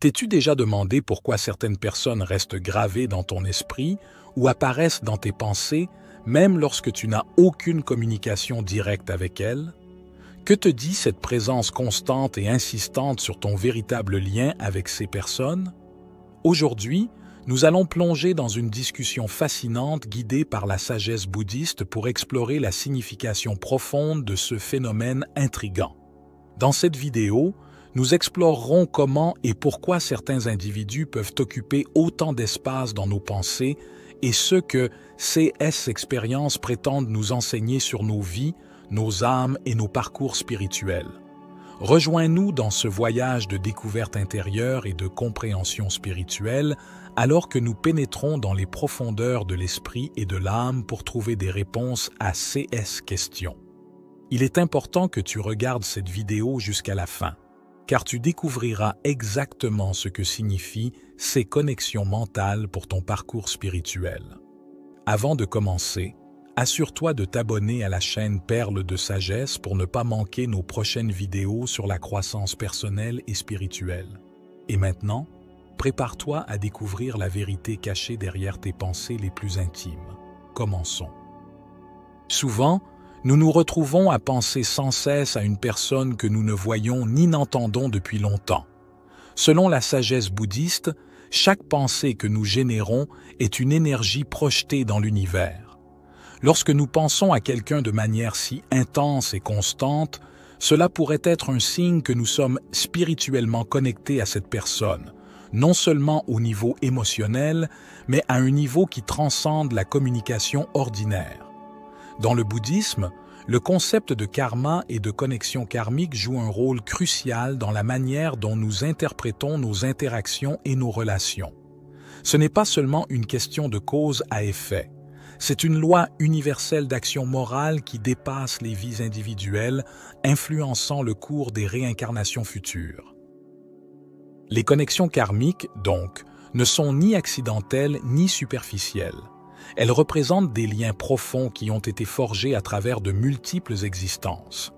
T'es-tu déjà demandé pourquoi certaines personnes restent gravées dans ton esprit ou apparaissent dans tes pensées, même lorsque tu n'as aucune communication directe avec elles? Que te dit cette présence constante et insistante sur ton véritable lien avec ces personnes? Aujourd'hui, nous allons plonger dans une discussion fascinante guidée par la sagesse bouddhiste pour explorer la signification profonde de ce phénomène intrigant. Dans cette vidéo, nous explorerons comment et pourquoi certains individus peuvent occuper autant d'espace dans nos pensées et ce que ces expériences prétendent nous enseigner sur nos vies, nos âmes et nos parcours spirituels. Rejoins-nous dans ce voyage de découverte intérieure et de compréhension spirituelle alors que nous pénétrons dans les profondeurs de l'esprit et de l'âme pour trouver des réponses à ces questions. Il est important que tu regardes cette vidéo jusqu'à la fin, car tu découvriras exactement ce que signifient ces connexions mentales pour ton parcours spirituel. Avant de commencer, assure-toi de t'abonner à la chaîne Perles de Sagesse pour ne pas manquer nos prochaines vidéos sur la croissance personnelle et spirituelle. Et maintenant, prépare-toi à découvrir la vérité cachée derrière tes pensées les plus intimes. Commençons. Souvent, nous nous retrouvons à penser sans cesse à une personne que nous ne voyons ni n'entendons depuis longtemps. Selon la sagesse bouddhiste, chaque pensée que nous générons est une énergie projetée dans l'univers. Lorsque nous pensons à quelqu'un de manière si intense et constante, cela pourrait être un signe que nous sommes spirituellement connectés à cette personne, non seulement au niveau émotionnel, mais à un niveau qui transcende la communication ordinaire. Dans le bouddhisme, le concept de karma et de connexion karmique joue un rôle crucial dans la manière dont nous interprétons nos interactions et nos relations. Ce n'est pas seulement une question de cause à effet. C'est une loi universelle d'action morale qui dépasse les vies individuelles, influençant le cours des réincarnations futures. Les connexions karmiques, donc, ne sont ni accidentelles ni superficielles. Elles représentent des liens profonds qui ont été forgés à travers de multiples existences.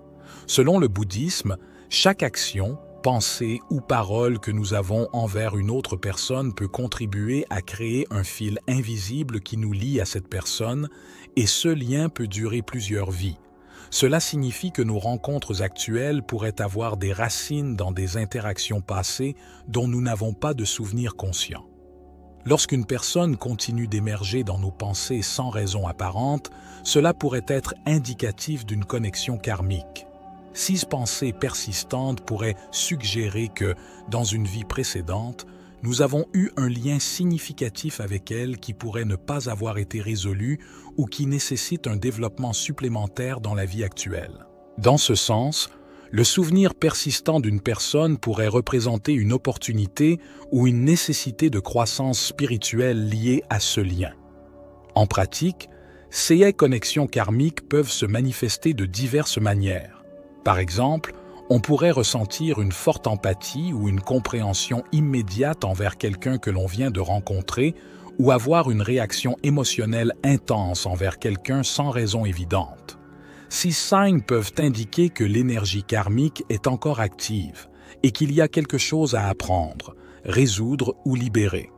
Selon le bouddhisme, chaque action, pensée ou parole que nous avons envers une autre personne peut contribuer à créer un fil invisible qui nous lie à cette personne, et ce lien peut durer plusieurs vies. Cela signifie que nos rencontres actuelles pourraient avoir des racines dans des interactions passées dont nous n'avons pas de souvenir conscient. Lorsqu'une personne continue d'émerger dans nos pensées sans raison apparente, cela pourrait être indicatif d'une connexion karmique. Ces pensées persistantes pourraient suggérer que, dans une vie précédente, nous avons eu un lien significatif avec elle qui pourrait ne pas avoir été résolu ou qui nécessite un développement supplémentaire dans la vie actuelle. Dans ce sens, le souvenir persistant d'une personne pourrait représenter une opportunité ou une nécessité de croissance spirituelle liée à ce lien. En pratique, ces connexions karmiques peuvent se manifester de diverses manières. Par exemple, on pourrait ressentir une forte empathie ou une compréhension immédiate envers quelqu'un que l'on vient de rencontrer ou avoir une réaction émotionnelle intense envers quelqu'un sans raison évidente. Ces signes peuvent indiquer que l'énergie karmique est encore active et qu'il y a quelque chose à apprendre, résoudre ou libérer.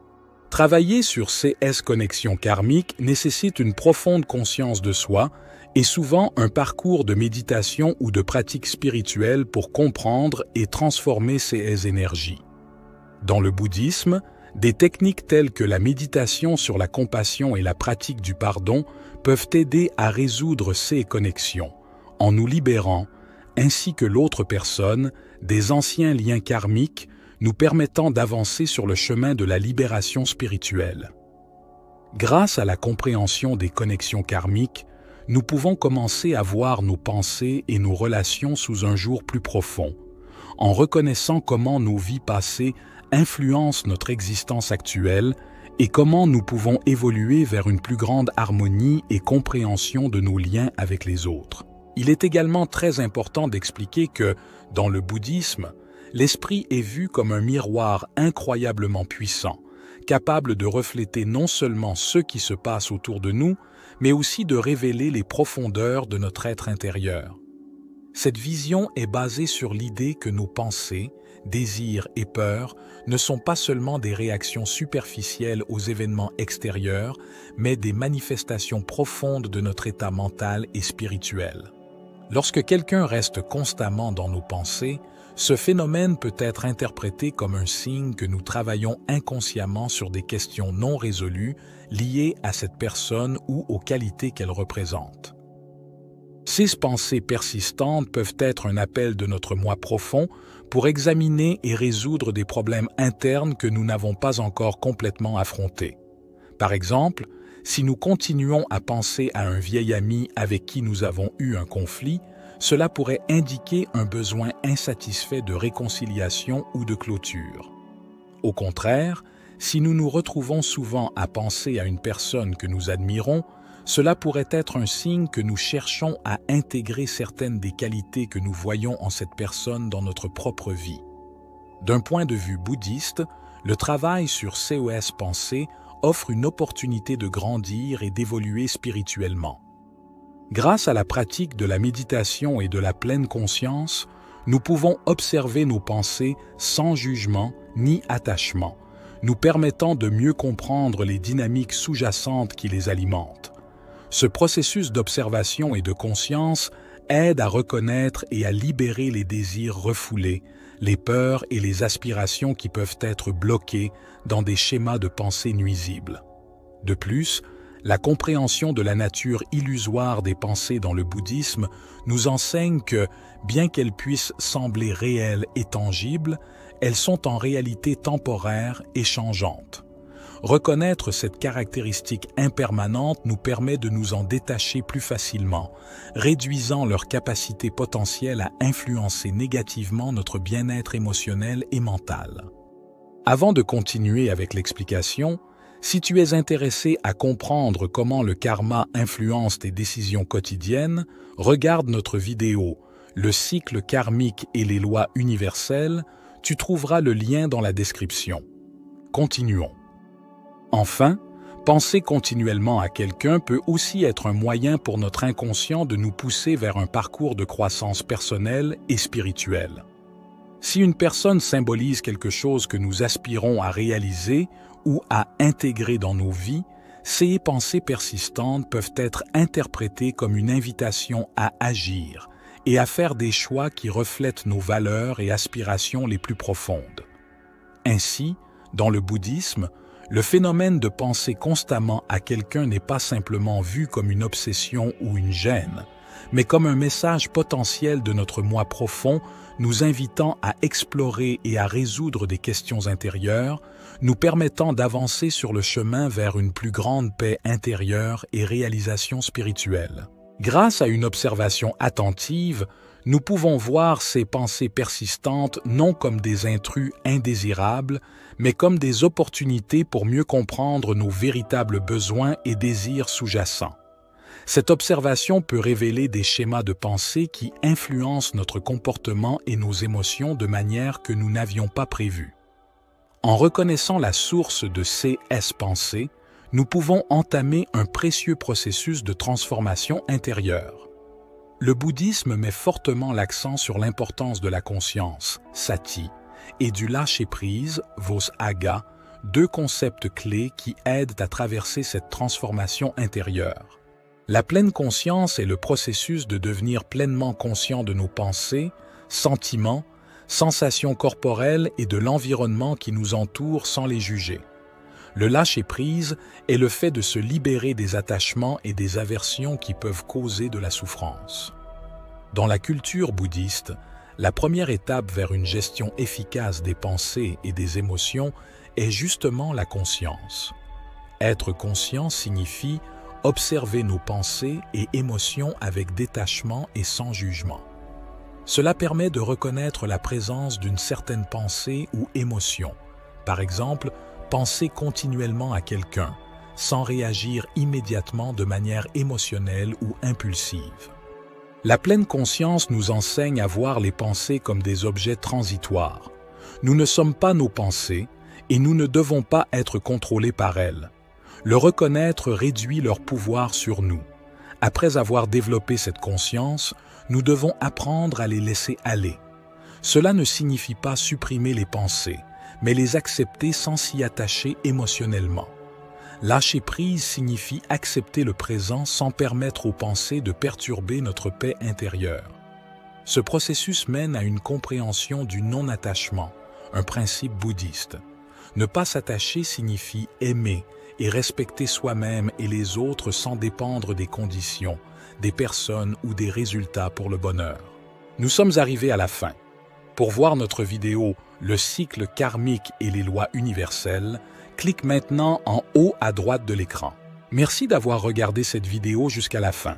Travailler sur ces connexions karmiques nécessite une profonde conscience de soi et souvent un parcours de méditation ou de pratique spirituelle pour comprendre et transformer ces énergies. Dans le bouddhisme, des techniques telles que la méditation sur la compassion et la pratique du pardon peuvent aider à résoudre ces connexions, en nous libérant, ainsi que l'autre personne, des anciens liens karmiques, nous permettant d'avancer sur le chemin de la libération spirituelle. Grâce à la compréhension des connexions karmiques, nous pouvons commencer à voir nos pensées et nos relations sous un jour plus profond, en reconnaissant comment nos vies passées influencent notre existence actuelle et comment nous pouvons évoluer vers une plus grande harmonie et compréhension de nos liens avec les autres. Il est également très important d'expliquer que, dans le bouddhisme, l'esprit est vu comme un miroir incroyablement puissant, capable de refléter non seulement ce qui se passe autour de nous, mais aussi de révéler les profondeurs de notre être intérieur. Cette vision est basée sur l'idée que nos pensées, désirs et peurs ne sont pas seulement des réactions superficielles aux événements extérieurs, mais des manifestations profondes de notre état mental et spirituel. Lorsque quelqu'un reste constamment dans nos pensées, ce phénomène peut être interprété comme un signe que nous travaillons inconsciemment sur des questions non résolues liées à cette personne ou aux qualités qu'elle représente. Ces pensées persistantes peuvent être un appel de notre moi profond pour examiner et résoudre des problèmes internes que nous n'avons pas encore complètement affrontés. Par exemple, si nous continuons à penser à un vieil ami avec qui nous avons eu un conflit, cela pourrait indiquer un besoin insatisfait de réconciliation ou de clôture. Au contraire, si nous nous retrouvons souvent à penser à une personne que nous admirons, cela pourrait être un signe que nous cherchons à intégrer certaines des qualités que nous voyons en cette personne dans notre propre vie. D'un point de vue bouddhiste, le travail sur COS Pensée offre une opportunité de grandir et d'évoluer spirituellement. Grâce à la pratique de la méditation et de la pleine conscience, nous pouvons observer nos pensées sans jugement ni attachement, nous permettant de mieux comprendre les dynamiques sous-jacentes qui les alimentent. Ce processus d'observation et de conscience aide à reconnaître et à libérer les désirs refoulés, les peurs et les aspirations qui peuvent être bloquées dans des schémas de pensée nuisibles. De plus, la compréhension de la nature illusoire des pensées dans le bouddhisme nous enseigne que, bien qu'elles puissent sembler réelles et tangibles, elles sont en réalité temporaires et changeantes. Reconnaître cette caractéristique impermanente nous permet de nous en détacher plus facilement, réduisant leur capacité potentielle à influencer négativement notre bien-être émotionnel et mental. Avant de continuer avec l'explication, si tu es intéressé à comprendre comment le karma influence tes décisions quotidiennes, regarde notre vidéo « Le cycle karmique et les lois universelles », tu trouveras le lien dans la description. Continuons. Enfin, penser continuellement à quelqu'un peut aussi être un moyen pour notre inconscient de nous pousser vers un parcours de croissance personnelle et spirituelle. Si une personne symbolise quelque chose que nous aspirons à réaliser ou à intégrer dans nos vies, ces pensées persistantes peuvent être interprétées comme une invitation à agir et à faire des choix qui reflètent nos valeurs et aspirations les plus profondes. Ainsi, dans le bouddhisme, le phénomène de penser constamment à quelqu'un n'est pas simplement vu comme une obsession ou une gêne, mais comme un message potentiel de notre moi profond nous invitant à explorer et à résoudre des questions intérieures, nous permettant d'avancer sur le chemin vers une plus grande paix intérieure et réalisation spirituelle. Grâce à une observation attentive, nous pouvons voir ces pensées persistantes non comme des intrus indésirables, mais comme des opportunités pour mieux comprendre nos véritables besoins et désirs sous-jacents. Cette observation peut révéler des schémas de pensée qui influencent notre comportement et nos émotions de manière que nous n'avions pas prévue. En reconnaissant la source de ces pensées, nous pouvons entamer un précieux processus de transformation intérieure. Le bouddhisme met fortement l'accent sur l'importance de la conscience, sati, et du lâcher-prise, vos-agga, deux concepts clés qui aident à traverser cette transformation intérieure. La pleine conscience est le processus de devenir pleinement conscient de nos pensées, sentiments, sensations corporelles et de l'environnement qui nous entoure sans les juger. Le lâcher-prise est le fait de se libérer des attachements et des aversions qui peuvent causer de la souffrance. Dans la culture bouddhiste, la première étape vers une gestion efficace des pensées et des émotions est justement la conscience. Être conscient signifie observer nos pensées et émotions avec détachement et sans jugement. Cela permet de reconnaître la présence d'une certaine pensée ou émotion. Par exemple, penser continuellement à quelqu'un, sans réagir immédiatement de manière émotionnelle ou impulsive. La pleine conscience nous enseigne à voir les pensées comme des objets transitoires. Nous ne sommes pas nos pensées et nous ne devons pas être contrôlés par elles. Le reconnaître réduit leur pouvoir sur nous. Après avoir développé cette conscience, nous devons apprendre à les laisser aller. Cela ne signifie pas supprimer les pensées, mais les accepter sans s'y attacher émotionnellement. Lâcher prise signifie accepter le présent sans permettre aux pensées de perturber notre paix intérieure. Ce processus mène à une compréhension du non-attachement, un principe bouddhiste. Ne pas s'attacher signifie aimer et respecter soi-même et les autres sans dépendre des conditions, des personnes ou des résultats pour le bonheur. Nous sommes arrivés à la fin. Pour voir notre vidéo « Le cycle karmique et les lois universelles », clique maintenant en haut à droite de l'écran. Merci d'avoir regardé cette vidéo jusqu'à la fin.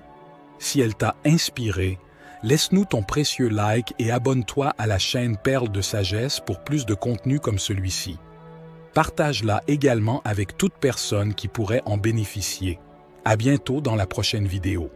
Si elle t'a inspiré, laisse-nous ton précieux like et abonne-toi à la chaîne Perles de Sagesse pour plus de contenu comme celui-ci. Partage-la également avec toute personne qui pourrait en bénéficier. À bientôt dans la prochaine vidéo.